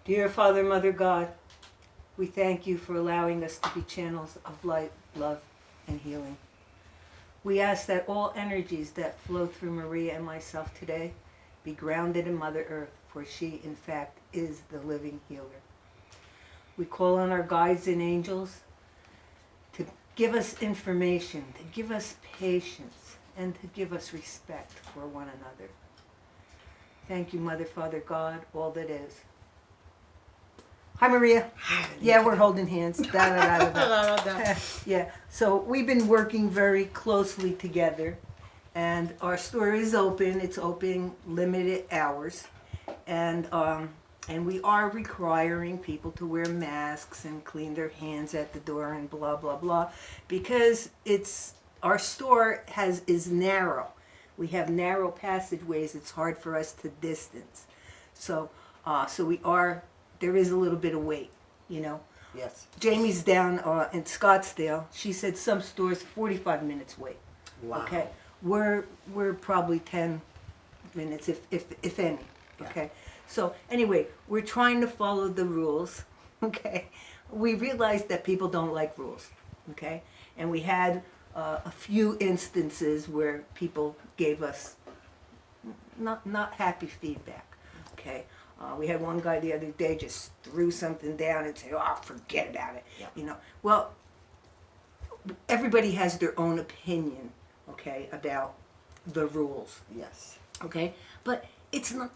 Dear Father, Mother God, we thank you for allowing us to be channels of light, love, and healing. We ask that all energies that flow through Maria and myself today be grounded in Mother Earth, for she, in fact, is the living healer. We call on our guides and angels to give us information, to give us patience, and to give us respect for one another. Thank you, Mother, Father, God, all that is. Hi, Maria. Hi, Yeah, we're holding hands. Da, da, da, da, Anita. Yeah, so we've been working very closely together, and our store is open. It's open limited hours, and we are requiring people to wear masks and clean their hands at the door and blah blah blah, because our store is narrow. We have narrow passageways. It's hard for us to distance, so there is a little bit of weight, you know. Yes. Jamie's down in Scottsdale. She said some stores 45 minutes wait. Wow. Okay, we're probably 10 minutes if any. Okay, so anyway, we're trying to follow the rules. Okay, we realized that people don't like rules. Okay, and we had a few instances where people gave us not happy feedback. Okay. We had one guy the other day just threw something down and said, "Oh, forget about it." Yeah. You know, well, everybody has their own opinion, okay, about the rules, Yes. okay, but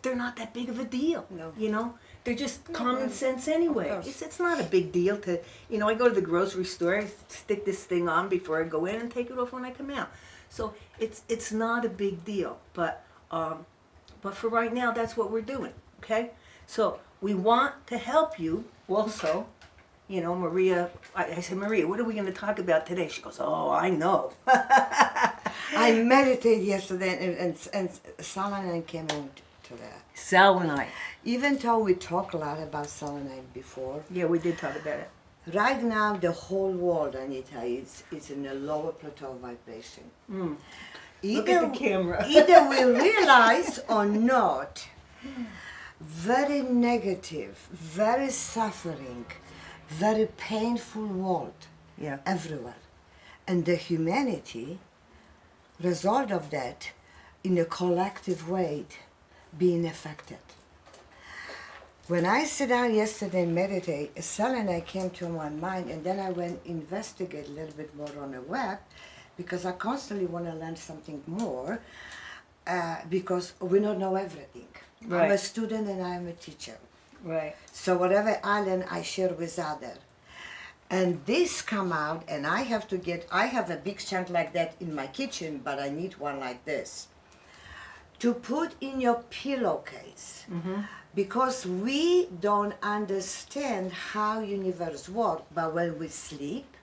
they're not that big of a deal. No. You know, they're just common no, sense anyway. course. It's not a big deal to, I go to the grocery store, I stick this thing on before I go in and take it off when I come out. So it's not a big deal, but for right now, that's what we're doing. Okay, so we want to help you also. You know, Maria, I said, Maria, what are we going to talk about today? She goes, oh, I know. I meditated yesterday, and Selenite came into that. Selenite. Even though we talked a lot about Selenite before, Yeah, we did talk about it. right now the whole world, Anita, is in a lower plateau vibration. Mm. Either, Look at the camera. either we realize or not, very negative, very suffering, very painful world Yeah. everywhere. And the humanity, result of that, in a collective way, being affected. When I sat down yesterday and meditate, a selenite came to my mind, and then I went investigate a little bit more on the web, because I constantly want to learn something more, because we don't know everything. Right. I'm a student and I'm a teacher. Right. So whatever I learn, I share with others. And this come out, and I have a big chunk like that in my kitchen, but I need one like this. To put in your pillowcase. Mm-hmm. Because we don't understand how universe works, but when we sleep,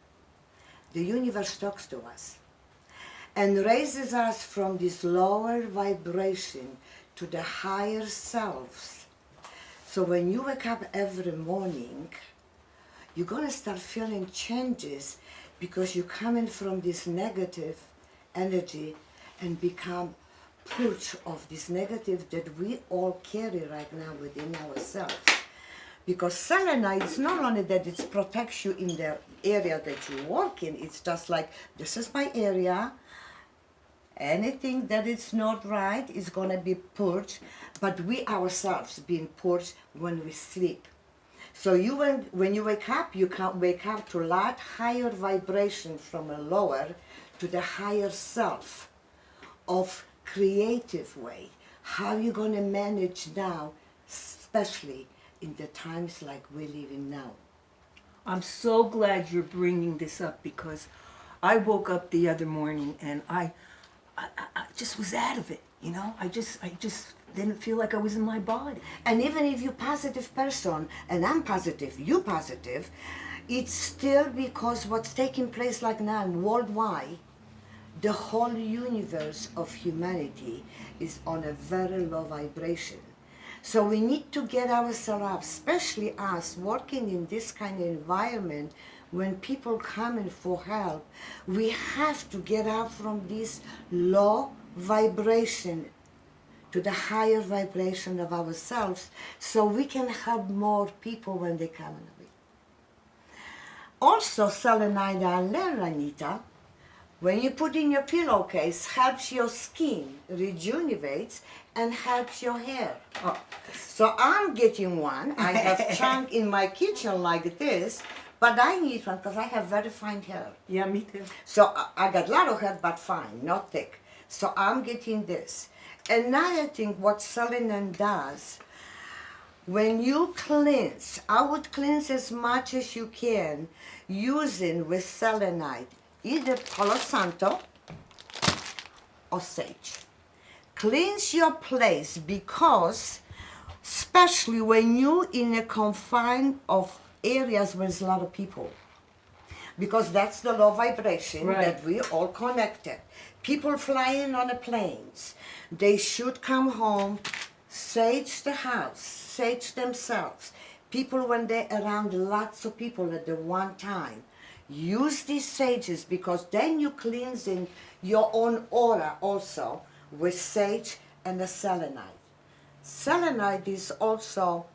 the universe talks to us and raises us from this lower vibration to the higher selves. So when you wake up every morning, you're gonna start feeling changes, because you're coming from this negative energy and become purge of this negative that we all carry right now within ourselves. Because selenite is not only that it protects you in the area that you work in, it's just like, this is my area, anything that is not right is going to be purged, but we ourselves being purged when we sleep. So when you wake up, you can wake up to a lot higher vibration from a lower to the higher self of creative way. How you going to manage now, especially in the times like we live in now? I'm so glad you're bringing this up, because I woke up the other morning and I just was out of it, you know? I just didn't feel like I was in my body. And even if you're a positive person, and I'm positive, you positive, it's still because what's taking place like now worldwide, the whole universe of humanity is on a very low vibration. So we need to get ourselves up, especially us working in this kind of environment. When people come in for help, we have to get out from this low vibration to the higher vibration of ourselves, so we can help more people when they come in. Also, selenite, I learned, Anita, when you put in your pillowcase, helps your skin, rejuvenates, and helps your hair. Oh. So I'm getting one. I have chunk in my kitchen like this, but I need one because I have very fine hair. Yeah, me too. So I got a lot of hair, but fine, not thick. So I'm getting this. Another thing, what selenite does, when you cleanse, I would cleanse as much as you can using with selenite, either Palo Santo or sage. Cleanse your place because, especially when you're in a confine of areas where there's a lot of people, because that's the low vibration that we all connected. People flying on the planes, they should come home, sage the house, sage themselves. People when they're around lots of people at the one time, use these sages because then you cleansing your own aura also with sage and the selenite. Selenite is also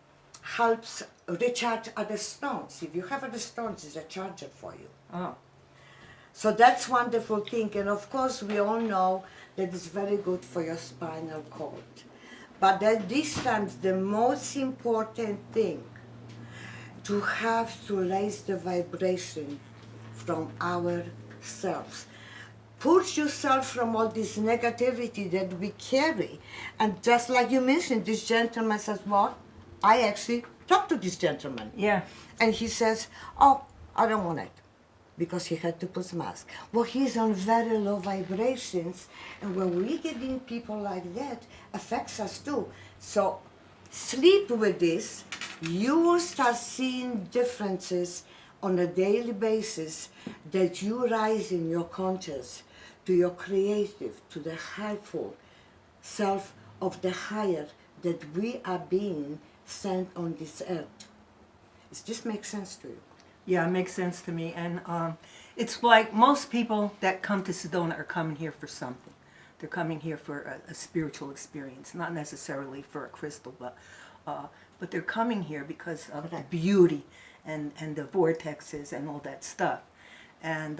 helps recharge other stones. If you have other stones, it's a charger for you. Oh. So that's wonderful thing. And of course, we all know that it's very good for your spinal cord. But at this time, the most important thing to have to raise the vibration from ourselves. Put yourself from all this negativity that we carry. And just like you mentioned, this gentleman says, well, I actually talked to this gentleman. Yeah. And he says, oh, I don't want it. Because he had to put mask. Well, he's on very low vibrations. And when we get in people like that, affects us too. So sleep with this. You will start seeing differences on a daily basis that you rise in your conscious to your creative, to the helpful self of the higher that we are being sent on this earth. Does this make sense to you? Yeah, it makes sense to me. And it's like most people that come to Sedona are coming here for something. They're coming here for a spiritual experience, not necessarily for a crystal, but they're coming here because of the beauty and the vortexes and all that stuff. And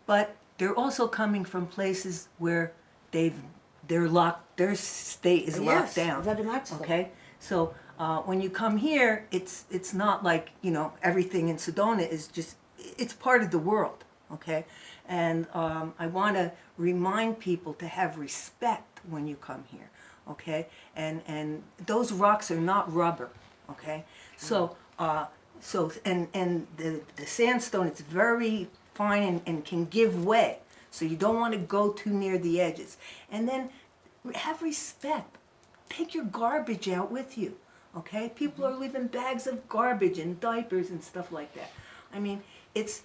but they're also coming from places where they're locked. Their state is locked down. Very much so. Okay, so when you come here, it's not like, you know, everything in Sedona is just, it's part of the world. Okay, and I want to remind people to have respect when you come here. Okay, and those rocks are not rubber. Okay, so and the sandstone, it's very fine and can give way. So you don't want to go too near the edges. And then have respect. Take your garbage out with you. Okay? People are leaving bags of garbage and diapers and stuff like that. I mean, it's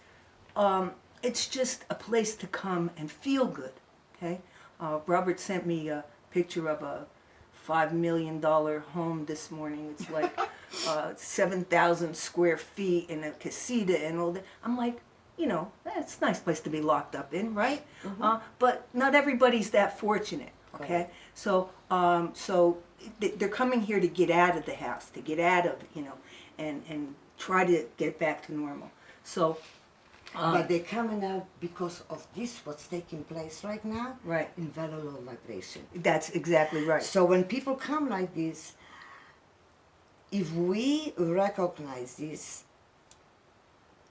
just a place to come and feel good. Okay? Robert sent me a picture of a $5 million home this morning. It's like 7,000 square feet and a casita and all that. I'm like, you know, it's a nice place to be locked up in, right? But not everybody's that fortunate, okay? So they're coming here to get out of the house, to get out of, you know, and try to get back to normal. So, but they're coming out because of this, what's taking place right now, right, in very low vibration. That's exactly right. So when people come like this, if we recognize this,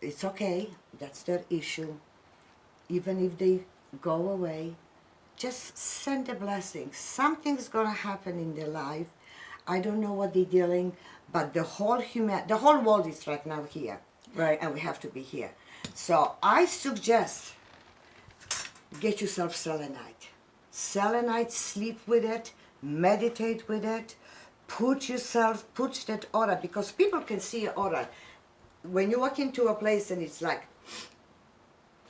it's okay, that's their issue. Even if they go away, just send a blessing. Something's gonna happen in their life. I don't know what they're dealing, but the whole world is right now here. Right. And we have to be here. So I suggest get yourself selenite. Selenite, sleep with it, meditate with it, put that aura, because people can see your aura. When you walk into a place and it's like,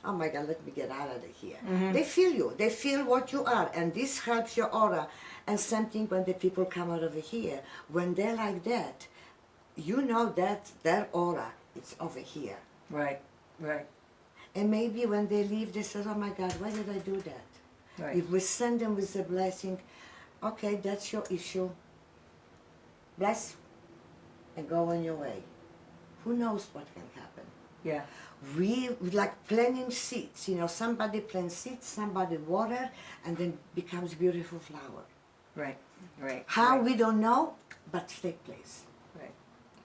oh my God, let me get out of here. They feel you. They feel what you are. And this helps your aura. And same thing when the people come out over here. When they're like that, you know that their aura is over here. Right, right. And maybe when they leave, they say, oh my God, why did I do that? Right. If we send them with a blessing, Okay, that's your issue. Bless and go on your way. Who knows what can happen? Yeah. We like planting seeds. You know, somebody plants seeds, somebody water, and then becomes beautiful flower. Right. Right. How right, we don't know, but take place. Right.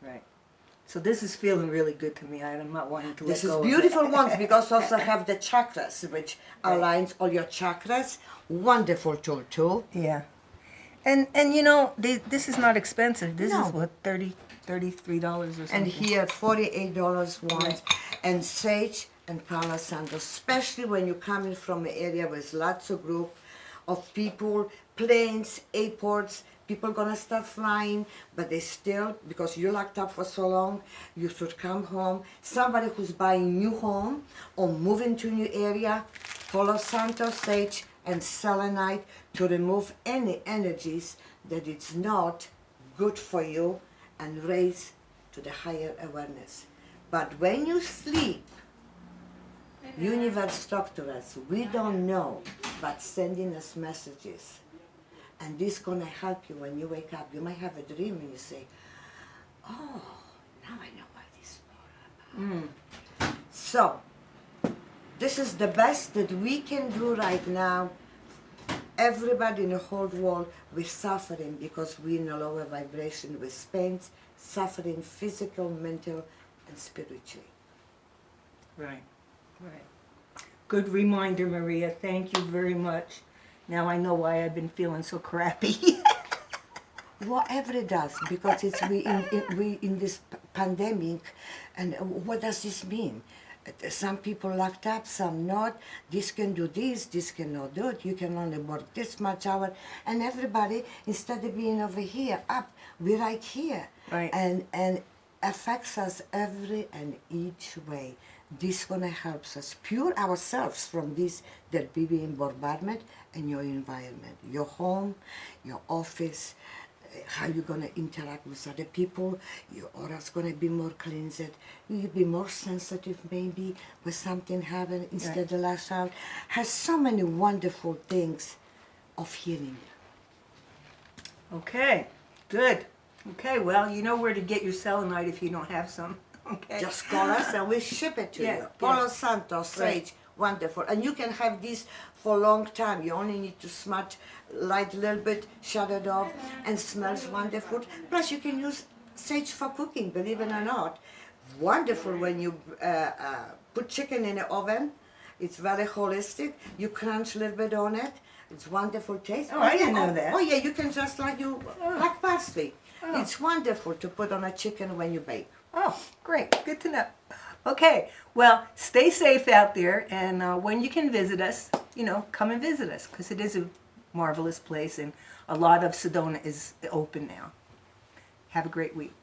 Right. So this is feeling really good to me. I'm not wanting to This let is go beautiful of it. ones because also have the chakras, which Right. aligns all your chakras. Wonderful tool too. Yeah. And you know, this is not expensive. This No. is what, $33 or something. And here $48 ones, Right. and sage and Palo Santo, especially when you're coming from an area with lots of group of people, planes, airports, people gonna start flying, but they still, because you're locked up for so long, you should come home. Somebody who's buying new home or moving to new area, Palo Santo, sage, and selenite to remove any energies that it's not good for you and raise to the higher awareness. But when you sleep, universe talk to us. We don't know, but sending us messages. And this gonna help you when you wake up. You might have a dream and you say, oh, now I know what this is all about. So, this is the best that we can do right now. Everybody in the whole world, we're suffering because we're in a lower vibration with pain, suffering physical, mental, and spiritually. Right. Right. Good reminder, Maria. Thank you very much. Now I know why I've been feeling so crappy. Whatever it does, because it's we in this pandemic, and what does this mean? Some people locked up, some not. This can do this cannot do it. You can only work this much hour, and everybody, instead of being over here, up, we're right here, Right. and affects us every and each way. This gonna help us pure ourselves from this that we be in bombardment and your environment, your home, your office, how you're gonna interact with other people. Your aura's gonna be more cleansed. You'll be more sensitive maybe when something happen instead of lash out. Has so many wonderful things of healing. Okay. Good. Okay. Well, you know where to get your selenite if you don't have some. Okay. Just call us and we ship it to Yeah, you. yeah. Palo Santo, sage, wonderful. And you can have this for a long time. You only need to smudge, light a little bit, shut it off, and smells wonderful. Plus you can use sage for cooking, believe it or not. Wonderful when you put chicken in the oven. It's very holistic. You crunch a little bit on it. It's wonderful taste. Oh, I didn't yeah, know that. Oh yeah, you can just like parsley. Oh. It's wonderful to put on a chicken when you bake. Oh, great. Good to know. Okay. Well, stay safe out there. And when you can visit us, you know, come and visit us because it is a marvelous place and a lot of Sedona is open now. Have a great week.